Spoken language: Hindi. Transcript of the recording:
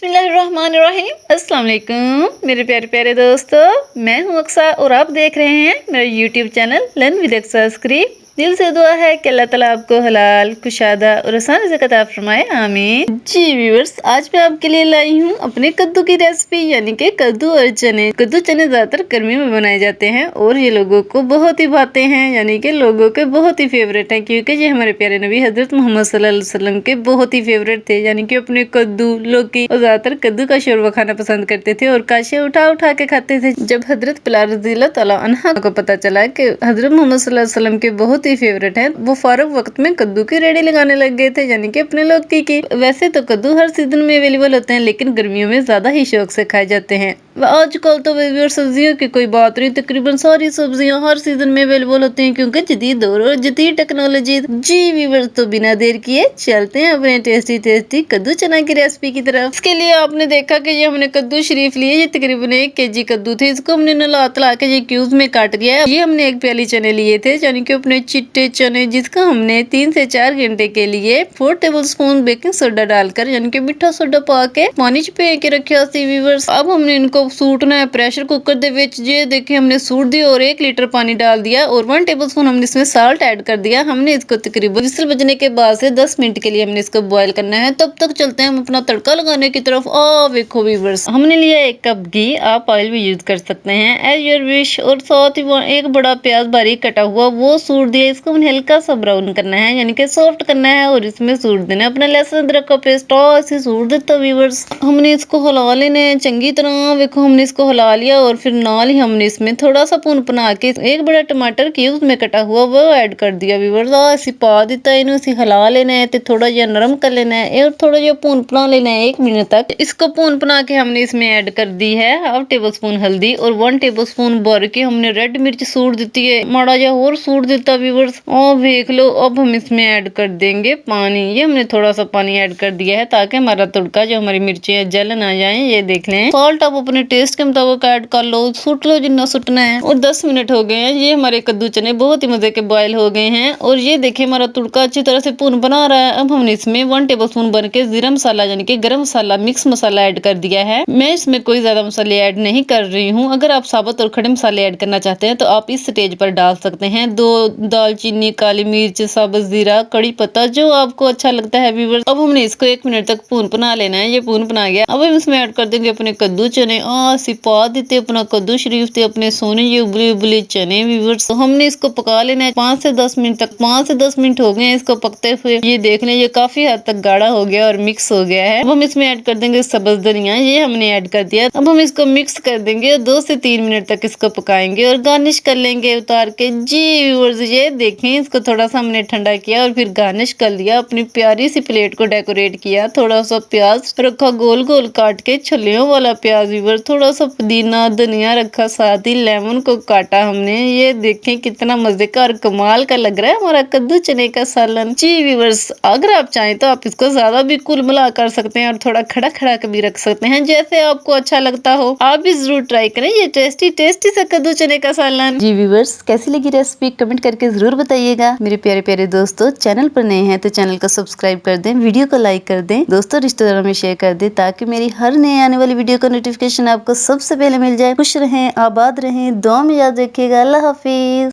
बिस्मिल्लाहिर्रहमानिर्रहीम। अस्सलाम वालेकुम मेरे प्यारे प्यारे दोस्तों, मैं हूँ अक्सा और आप देख रहे हैं मेरा YouTube channel learn with Aqsa script. दिल से दुआ है कि अल्लाह ताला आपको हलाल कुशादा और आसान से अता फरमाए, आमीन। जी व्यूअर्स, आज मैं आपके लिए लाई हूँ अपने कद्दू की रेसिपी, यानी कि कद्दू और चने। कद्दू चने ज्यादातर गर्मियों में बनाए जाते हैं और ये लोगों को बहुत ही भाते हैं, यानी कि लोगों के बहुत ही फेवरेट हैं, क्योंकि ये हमारे प्यारे नबी हजरत मोहम्मद सल्लल्लाहु अलैहि वसल्लम के बहुत ही फेवरेट थे। यानी कि अपने कद्दू, लौकी और ज्यादातर कद्दू का शोरबा खाना पसंद करते थे और काशे उठा उठा के खाते थे। जब हजरत बिलाल रज़ियल्लाहु तआला अन्हा को पता चला कि हजरत मोहम्मद सल्लल्लाहु अलैहि वसल्लम के बहुत ही फेवरेट हैं, वो फारग वक्त में कद्दू की रेडी लगाने लग गए थे, यानी कि अपने लौकी की। वैसे तो कद्दू हर सीजन में अवेलेबल होते हैं, लेकिन गर्मियों में ज्यादा ही शौक से खाए जाते हैं। आजकल तो व्यूअर्स सब्जियों की कोई बात नहीं, तकरीबन सारी सब्जियां हर सीजन में अवेलेबल होती हैं, क्योंकि जदीद दौर और जदीद टेक्नोलॉजी। जी व्यूअर्स, तो बिना देर किए चलते हैं अपने टेस्टी टेस्टी कद्दू चना की रेसिपी की तरफ। इसके लिए आपने देखा कि ये हमने कद्दू शरीफ लिए, ये तकरीबन 1 केजी कद्दू थे। इसको हमने नला तला के ये क्यूब्स में काट दिया है। ये हमने 1 प्याली चने लिए थे, यानी कि अपने चिट्टे चने, जिसका हमने 3 से 4 घंटे के लिए 4 टेबल स्पून बेकिंग सोडा डालकर, यानी कि मीठा सोडा पा के पानी च पे के रखा सी व्यूअर्स। अब हमने इनको सूटना है प्रेशर कुकर दे विच। ये देखे हमने सूट दिया और 1 लीटर पानी डाल दिया और 1 टेबल स्पून हमने इसमें साल्ट ऐड कर दिया। हमने इसको तकरीबन विसल बजने के बाद से 10 मिनट के लिए हमने इसको बॉईल करना है। तब तक चलते हैं हम अपना तड़का लगाने की तरफ। देखो व्यूअर्स, हमने लिया 1 कप घी, आप ऑयल भी यूज कर सकते हैं एज योर विश। और साथ ही 1 बड़ा प्याज बारीक कटा हुआ वो सूट दिया। इसको हमने हल्का सा ब्राउन करना है, यानी कि सॉफ्ट करना है और इसमें सूट देना है अपना लहसुन अदरक का पेस्ट। ऐसे सूट देता व्यूअर्स। हमने इसको हिला लेना है चंगी तरह। देखो हमने इसको हिला लिया और फिर नाल ही हमने इसमें थोड़ा सा भुन बना के 1 बड़ा टमाटर क्यूब्स में कटा हुआ वो ऐड कर दिया व्यूअर्स। ऐसे पा दिता, इन्हें इसे हिला लेना है ते थोड़ा जिहा नरम कर लेना है और थोड़ा जिहा भुन बना लेना है 1 मिनट तक। इसको भुन बना के हमने इसमें ऐड कर दी है 1/2 टेबल स्पून हल्दी और 1 टेबल स्पून भर के हमने रेड मिर्च सूट दी है, माड़ा जिहा और सूट दिता व्यूअर्स। देख लो, अब हम इसमें ऐड कर देंगे पानी। ये हमने थोड़ा सा पानी ऐड कर दिया है ताकि हमारा तड़का जो हमारी मिर्चें जल ना जाए। ये देख लें, सॉल्ट आप अपने टेस्ट के मुताबिक ऐड कर लो, सुट लो जितना सुटना है। और 10 मिनट हो गए हैं, ये हमारे कद्दू चने बहुत ही मजे के बॉयल हो गए हैं और ये देखिए हमारा तड़का अच्छी तरह से भुन बना रहा है। अब हमने इसमें 1 टेबल स्पून भर के जीरा मसाला, यानी कि गरम मसाला, मिक्स मसाला ऐड कर दिया है। मैं इसमें कोई ज्यादा मसाले ऐड नहीं कर रही हूँ। अगर आप साबुत और खड़े मसाले ऐड करना चाहते हैं तो आप इस स्टेज पर डाल सकते हैं। 2 दालचीनी, काली मिर्च, साबुत जीरा, कड़ी पत्ता, जो आपको अच्छा लगता है व्यूअर्स। अब हमने इसको 1 मिनट तक भून बना लेना है। ये भून बना गया। अब हम इसमें ऐड कर देंगे अपने कद्दू चने। सिपा देते अपना कद्दू शरीफ थे अपने सोने ये उबले उबले चने व्यूअर्स। तो हमने इसको पका लेना है 5 से 10 मिनट तक। 5 से 10 मिनट हो गए हैं इसको पकते हुए। ये देख लें, ये काफी हद तक गाढ़ा हो गया और मिक्स हो गया है। अब हम इसमें ऐड कर देंगे सब्ज धनिया, ये हमने ऐड कर दिया। अब हम इसको मिक्स कर देंगे और 2 से 3 मिनट तक इसको पकाएंगे और गार्निश कर लेंगे उतार के। जी व्यूअर्स, ये देखें, इसको थोड़ा सा हमने ठंडा किया और फिर गार्निश कर लिया। अपनी प्यारी सी प्लेट को डेकोरेट किया। थोड़ा सा प्याज रखा गोल गोल काट के, छलियों वाला प्याज व्यूअर्स। थोड़ा सा पुदीना धनिया रखा, साथ ही लेमन को काटा हमने। ये देखें कितना मजे का और कमाल का लग रहा है हमारा कद्दू चने का सालन। जी व्यूअर्स, अगर आप चाहें तो आप इसको ज्यादा भी कुल मिला कर सकते हैं और थोड़ा खड़ा खड़ा भी रख सकते हैं, जैसे आपको अच्छा लगता हो। आप भी जरूर ट्राई करें ये टेस्टी टेस्टी सा कद्दू चने का सालन। जी व्यूअर्स, कैसी लगी रेसिपी कमेंट करके जरूर बताइएगा। मेरे प्यारे प्यारे दोस्तों, चैनल पर नए हैं तो चैनल को सब्सक्राइब कर दें, वीडियो को लाइक कर दें, दोस्तों रिश्तेदारों में शेयर कर दें, ताकि मेरी हर नए आने वाली वीडियो का नोटिफिकेशन आपको सबसे पहले मिल जाए। खुश रहें, आबाद रहें, दुआ में याद रखिएगा। अल्लाह हाफिज।